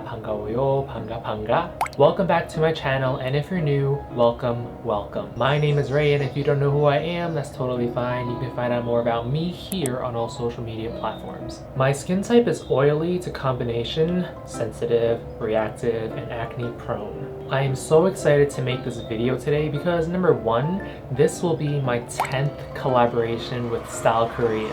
반가워요, 반가. Welcome back to my channel, and if you're new, welcome. My name is Ray, and if you don't know who I am, that's totally fine. You can find out more about me here on all social media platforms. My skin type is oily to combination, sensitive, reactive, and acne prone. I am so excited to make this video today because number one, this will be my 10th collaboration with Style Korean.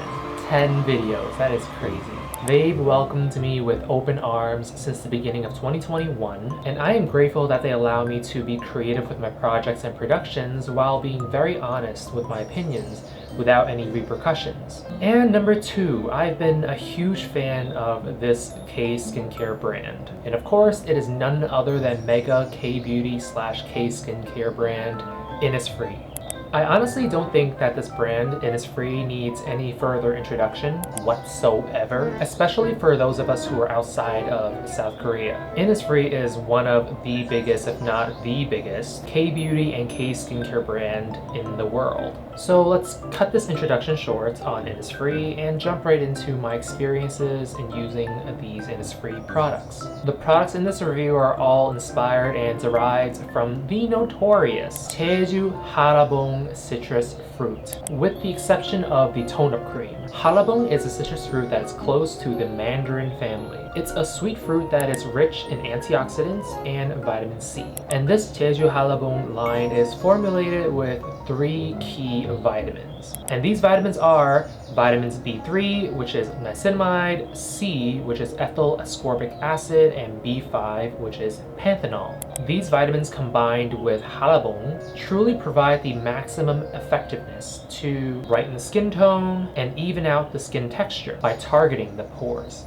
10 videos, that is crazy. They've welcomed me with open arms since the beginning of 2021, and I am grateful that they allow me to be creative with my projects and productions while being very honest with my opinions without any repercussions. And number two, I've been a huge fan of this K skincare brand. And of course, it is none other than mega K-beauty / K skincare brand, Innisfree. I honestly don't think that this brand, Innisfree, needs any further introduction whatsoever, especially for those of us who are outside of South Korea. Innisfree is one of the biggest, if not the biggest, K-beauty and K skincare brand in the world. So let's cut this introduction short on Innisfree and jump right into my experiences in using these Innisfree products. The products in this review are all inspired and derived from the notorious Jeju Hallabong citrus fruit, with the exception of the tone-up cream. Hallabong is a citrus fruit that is close to the mandarin family. It's a sweet fruit that is rich in antioxidants and vitamin C. And this Jeju Hallabong line is formulated with 3 key vitamins. And these vitamins are vitamins B3, which is niacinamide, C, which is ethyl ascorbic acid, and B5, which is panthenol. These vitamins combined with Hallabong truly provide the maximum effectiveness to brighten the skin tone and even out the skin texture by targeting the pores.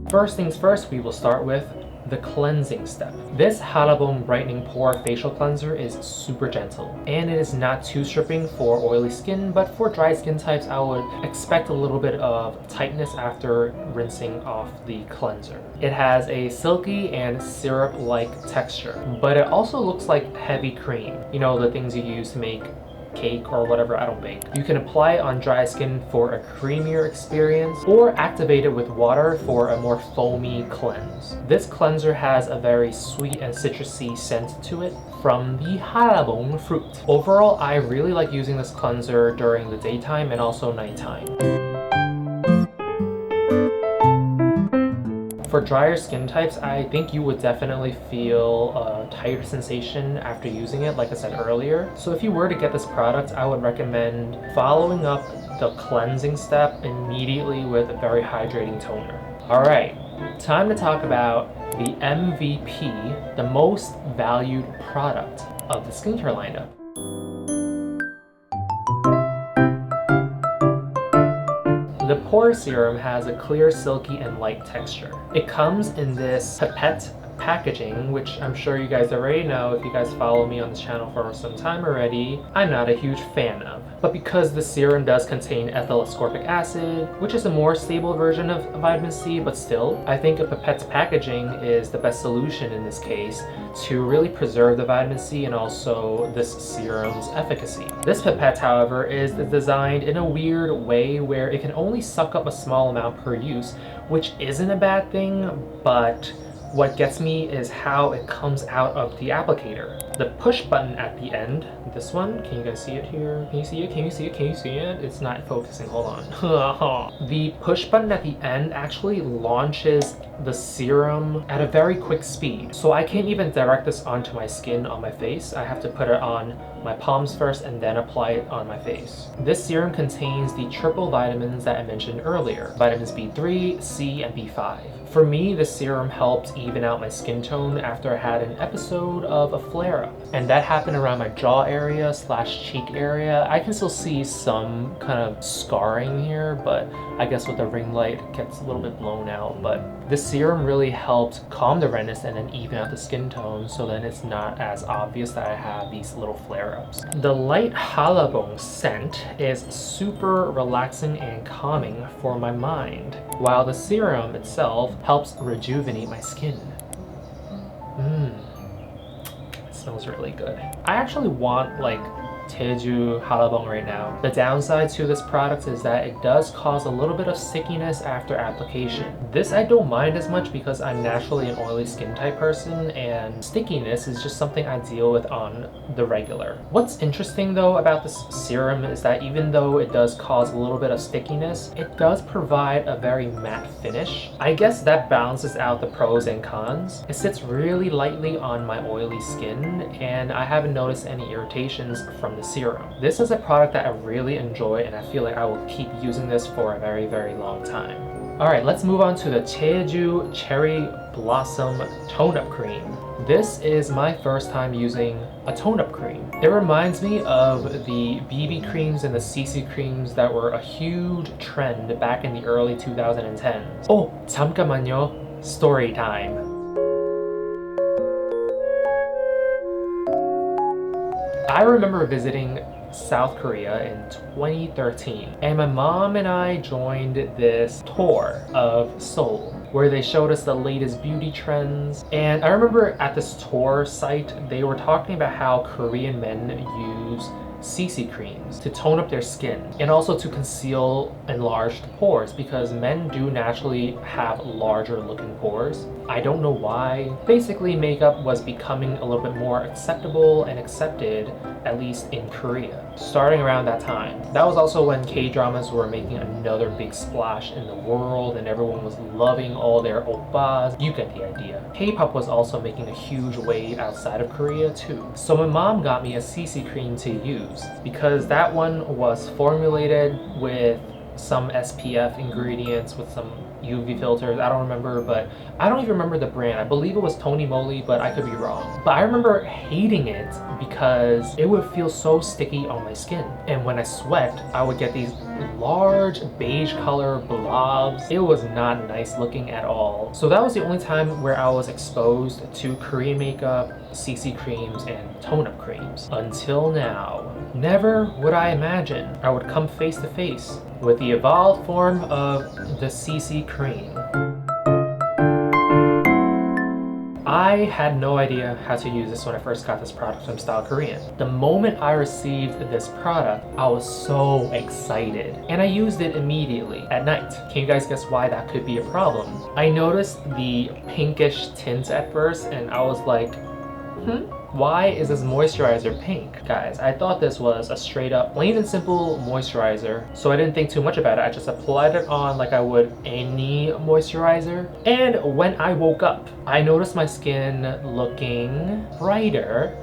First things first, we will start with the cleansing step. This Hallabong Brightening Pore Facial Cleanser is super gentle, and it is not too stripping for oily skin, but for dry skin types, I would expect a little bit of tightness after rinsing off the cleanser. It has a silky and syrup-like texture, but it also looks like heavy cream. You know, the things you use to make cake or whatever. I don't bake. You can apply it on dry skin for a creamier experience or activate it with water for a more foamy cleanse. This cleanser has a very sweet and citrusy scent to it from the Hallabong fruit. Overall, I really like using this cleanser during the daytime and also nighttime. For drier skin types, I think you would definitely feel a tighter sensation after using it, like I said earlier. So if you were to get this product, I would recommend following up the cleansing step immediately with a very hydrating toner. Alright, time to talk about the MVP, the most valued product of the skincare lineup. The Pore Serum has a clear, silky, and light texture. It comes in this pipette packaging, which I'm sure you guys already know if you guys follow me on this channel for some time already, I'm not a huge fan of. But because the serum does contain ethyl ascorbic acid, which is a more stable version of vitamin C, but still, I think a pipette packaging is the best solution in this case to really preserve the vitamin C and also this serum's efficacy. This pipette, however, is designed in a weird way where it can only suck up a small amount per use, which isn't a bad thing, but what gets me is how it comes out of the applicator. The push button at the end, this one, can you guys see it here? Can you see it? Can you see it? Can you see it? It's not focusing, hold on. The push button at the end actually launches the serum at a very quick speed. So I can't even direct this onto my skin on my face. I have to put it on my palms first and then apply it on my face. This serum contains the triple vitamins that I mentioned earlier, vitamins B3, C, and B5. For me, the serum helped even out my skin tone after I had an episode of a flare-up. And that happened around my jaw area / cheek area. I can still see some kind of scarring here, but I guess with the ring light it gets a little bit blown out. But the serum really helped calm the redness and then even out the skin tone, so then it's not as obvious that I have these little flare-ups. The light Hallabong scent is super relaxing and calming for my mind, while the serum itself helps rejuvenate my skin. It smells really good. I actually want like Jeju Hallabong right now. The downside to this product is that it does cause a little bit of stickiness after application. This I don't mind as much because I'm naturally an oily skin type person, and stickiness is just something I deal with on the regular. What's interesting though about this serum is that even though it does cause a little bit of stickiness, it does provide a very matte finish. I guess that balances out the pros and cons. It sits really lightly on my oily skin, and I haven't noticed any irritations from the serum. This is a product that I really enjoy, and I feel like I will keep using this for a very, very long time. Alright, let's move on to the Jeju Cherry Blossom Tone-Up Cream. This is my first time using a tone-up cream. It reminds me of the BB creams and the CC creams that were a huge trend back in the early 2010s. Oh, 잠깐만요. Story time. I remember visiting South Korea in 2013, and my mom and I joined this tour of Seoul where they showed us the latest beauty trends. And I remember at this tour site they were talking about how Korean men use CC creams to tone up their skin and also to conceal enlarged pores, because men do naturally have larger looking pores. I don't know why. Basically, makeup was becoming a little bit more acceptable and accepted, at least in Korea, starting around that time. That was also when K-dramas were making another big splash in the world and everyone was loving all their oppas. You get the idea. K-pop was also making a huge wave outside of Korea too. So my mom got me a CC cream to use because that one was formulated with some SPF ingredients with some UV filters. I don't remember, but I don't even remember the brand. I believe it was Tony Moly, but I could be wrong. But I remember hating it because it would feel so sticky on my skin. And when I sweat, I would get these large beige color blobs. It was not nice looking at all. So that was the only time where I was exposed to Korean makeup, CC creams, and tone-up creams. Until now. Never would I imagine I would come face to face with the evolved form of the CC cream. I had no idea how to use this when I first got this product from Style Korean. The moment I received this product, I was so excited, and I used it immediately at night. Can you guys guess why that could be a problem? I noticed the pinkish tint at first, and I was like, why is this moisturizer pink? Guys, I thought this was a straight up plain and simple moisturizer, so I didn't think too much about it. I just applied it on like I would any moisturizer. And when I woke up, I noticed my skin looking brighter,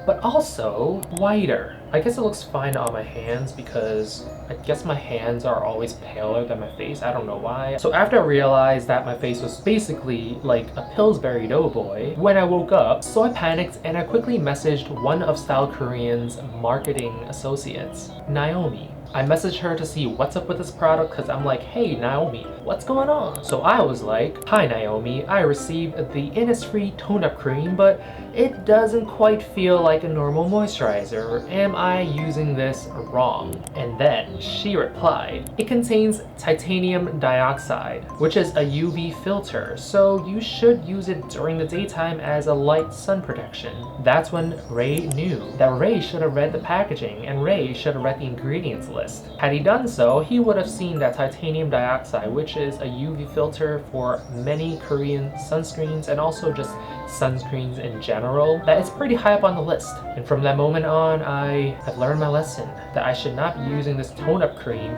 but also whiter. I guess it looks fine on my hands because I guess my hands are always paler than my face. I don't know why. So after I realized that my face was basically like a Pillsbury Doughboy, when I woke up, so I panicked and I quickly messaged one of Style Korean's marketing associates, Naomi. I messaged her to see what's up with this product because I'm like, hey Naomi, what's going on? So I was like, hi Naomi, I received the Innisfree tone-up cream, but it doesn't quite feel like a normal moisturizer. Am I using this wrong? And then she replied, it contains titanium dioxide, which is a UV filter, so you should use it during the daytime as a light sun protection. That's when Ray knew that Ray should have read the packaging and Ray should have read the ingredients list. Had he done so, he would have seen that titanium dioxide, which is a UV filter for many Korean sunscreens and also just sunscreens in general, that it's pretty high up on the list. And from that moment on, I have learned my lesson that I should not be using this tone-up cream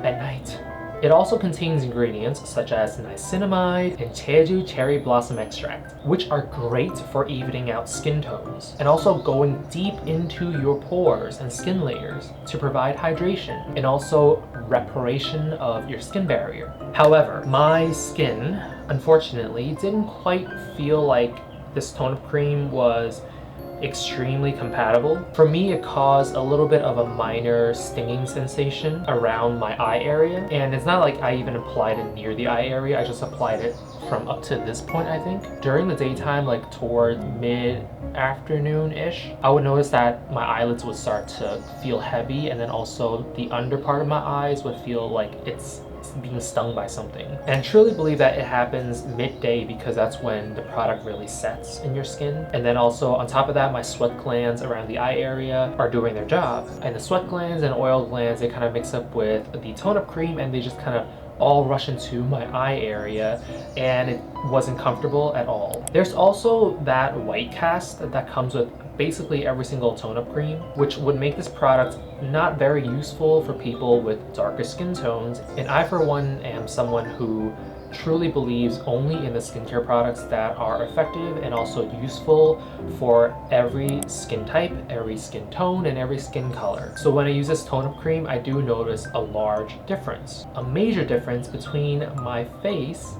at night. It also contains ingredients such as niacinamide and Jeju cherry blossom extract, which are great for evening out skin tones and also going deep into your pores and skin layers to provide hydration and also reparation of your skin barrier. However, my skin unfortunately didn't quite feel like this tone-up cream was extremely compatible. For me, it caused a little bit of a minor stinging sensation around my eye area, and it's not like I even applied it near the eye area. I just applied it from up to this point, I think. During the daytime, like toward mid-afternoon-ish, I would notice that my eyelids would start to feel heavy, and then also the under part of my eyes would feel like it's being stung by something. And I truly believe that it happens midday because that's when the product really sets in your skin. And then also on top of that, my sweat glands around the eye area are doing their job. And the sweat glands and oil glands, they kind of mix up with the tone-up cream and they just kind of all rush into my eye area, and it wasn't comfortable at all. There's also that white cast that comes with basically every single tone-up cream, which would make this product not very useful for people with darker skin tones. And I, for one, am someone who truly believes only in the skincare products that are effective and also useful for every skin type, every skin tone, and every skin color. So when I use this tone-up cream, I do notice a large difference, a major difference between my face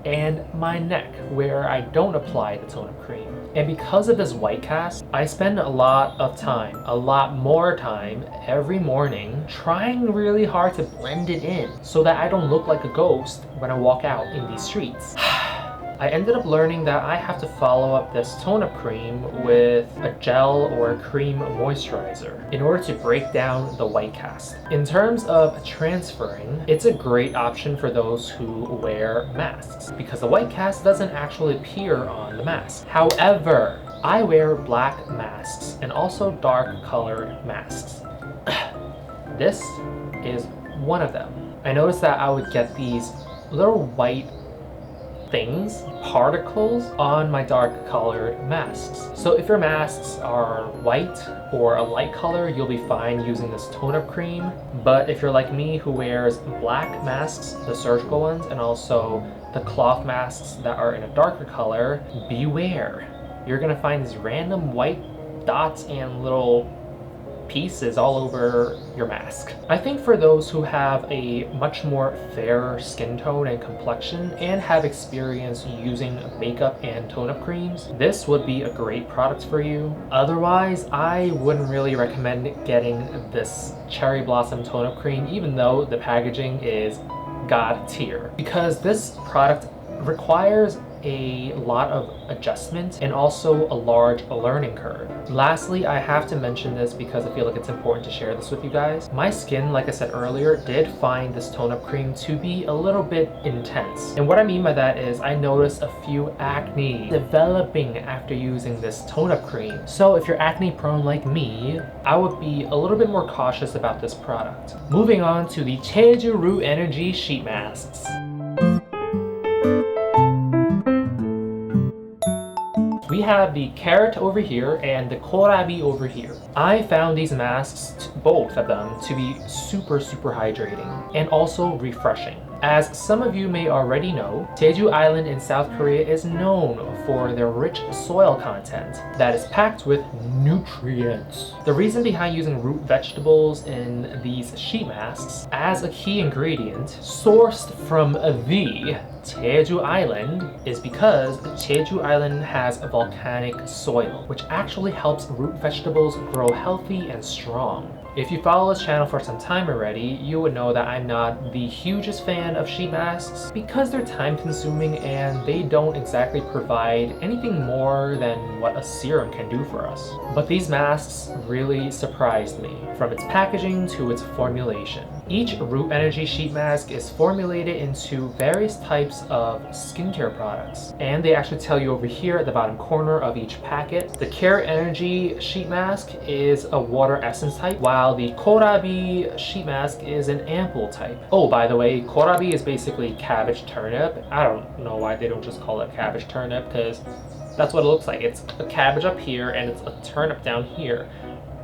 and my neck, where I don't apply the tone-up cream. And because of this white cast, I spend a lot of time, a lot more time every morning trying really hard to blend it in so that I don't look like a ghost when I walk out in these streets. I ended up learning that I have to follow up this tone-up cream with a gel or a cream moisturizer in order to break down the white cast. In terms of transferring, it's a great option for those who wear masks because the white cast doesn't actually appear on the mask. However, I wear black masks and also dark colored masks. This is one of them. I noticed that I would get these little white things, particles on my dark colored masks. So if your masks are white or a light color, you'll be fine using this tone-up cream. But if you're like me who wears black masks, the surgical ones, and also the cloth masks that are in a darker color, beware. You're gonna find these random white dots and little pieces all over your mask. I think for those who have a much more fairer skin tone and complexion and have experience using makeup and tone-up creams, this would be a great product for you. Otherwise, I wouldn't really recommend getting this cherry blossom tone-up cream, even though the packaging is god tier, because this product requires a lot of adjustment and also a large learning curve. Lastly, I have to mention this because I feel like it's important to share this with you guys. My skin, like I said earlier, did find this tone-up cream to be a little bit intense. And what I mean by that is I noticed a few acne developing after using this tone-up cream. So if you're acne prone like me, I would be a little bit more cautious about this product. Moving on to the Jeju Energy Sheet Masks. We have the carrot over here and the Kohlrabi over here. I found these masks, both of them, to be super hydrating and also refreshing. As some of you may already know, Jeju Island in South Korea is known for their rich soil content that is packed with nutrients. The reason behind using root vegetables in these sheet masks as a key ingredient sourced from the Jeju Island is because Jeju Island has a volcanic soil, which actually helps root vegetables grow healthy and strong. If you follow this channel for some time already, you would know that I'm not the hugest fan of sheet masks because they're time consuming and they don't exactly provide anything more than what a serum can do for us. But these masks really surprised me, from its packaging to its formulation. Each Root Energy sheet mask is formulated into various types of skincare products. And they actually tell you over here at the bottom corner of each packet. The Care Energy sheet mask is a water essence type, while the Kohlrabi sheet mask is an ampoule type. Oh, by the way, Kohlrabi is basically cabbage turnip. I don't know why they don't just call it cabbage turnip, because that's what it looks like. It's a cabbage up here and it's a turnip down here.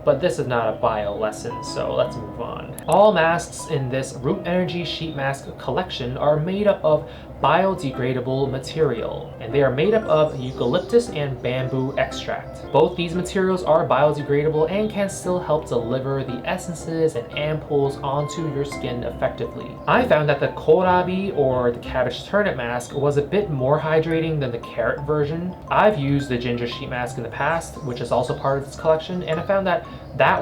but this is not a bio lesson, so let's move on. All masks in this Root Energy Sheet Mask collection are made up of biodegradable material, and they are made up of eucalyptus and bamboo extract. Both these materials are biodegradable and can still help deliver the essences and ampoules onto your skin effectively. I found that the Kohlrabi or the cabbage turnip mask was a bit more hydrating than the carrot version. I've used the ginger sheet mask in the past, which is also part of this collection, and I found that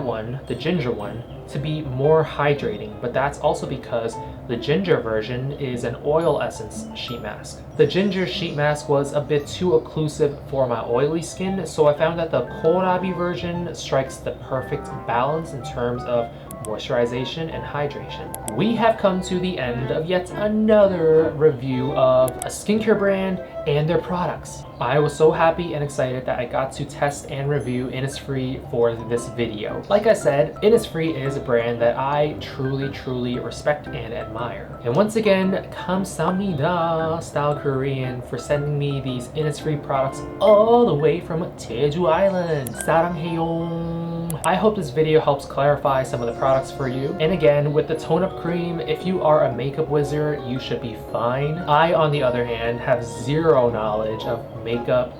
one, the ginger one, to be more hydrating, but that's also because the ginger version is an oil essence sheet mask. The ginger sheet mask was a bit too occlusive for my oily skin, so I found that the Kohlrabi version strikes the perfect balance in terms of moisturization and hydration. We have come to the end of yet another review of a skincare brand and their products. I was so happy and excited that I got to test and review Innisfree for this video. Like I said, Innisfree is a brand that I truly respect and admire. And once again, 감사합니다, Style Korean, for sending me these Innisfree products all the way from Jeju Island. 사랑해요. I hope this video helps clarify some of the products for you. And again, with the tone-up cream, if you are a makeup wizard, you should be fine. I, on the other hand, have zero knowledge of makeup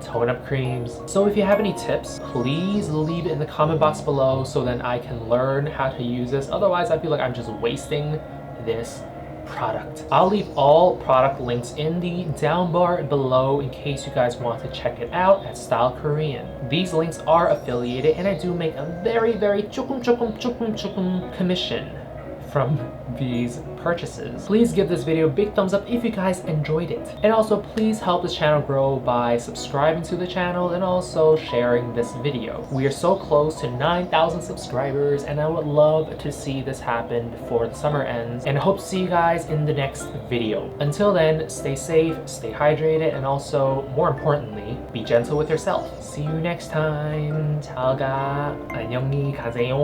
tone-up creams. So if you have any tips, please leave it in the comment box below so then I can learn how to use this. Otherwise, I feel like I'm just wasting this product. I'll leave all product links in the down bar below in case you guys want to check it out at Style Korean. These links are affiliated and I do make a very 조금 commission from these purchases. Please give this video a big thumbs up if you guys enjoyed it. And also please help this channel grow by subscribing to the channel and also sharing this video. We are so close to 9,000 subscribers and I would love to see this happen before the summer ends, and I hope to see you guys in the next video. Until then, stay safe, stay hydrated, and also, more importantly, be gentle with yourself. See you next time. 잘 가. 안녕히 가세요.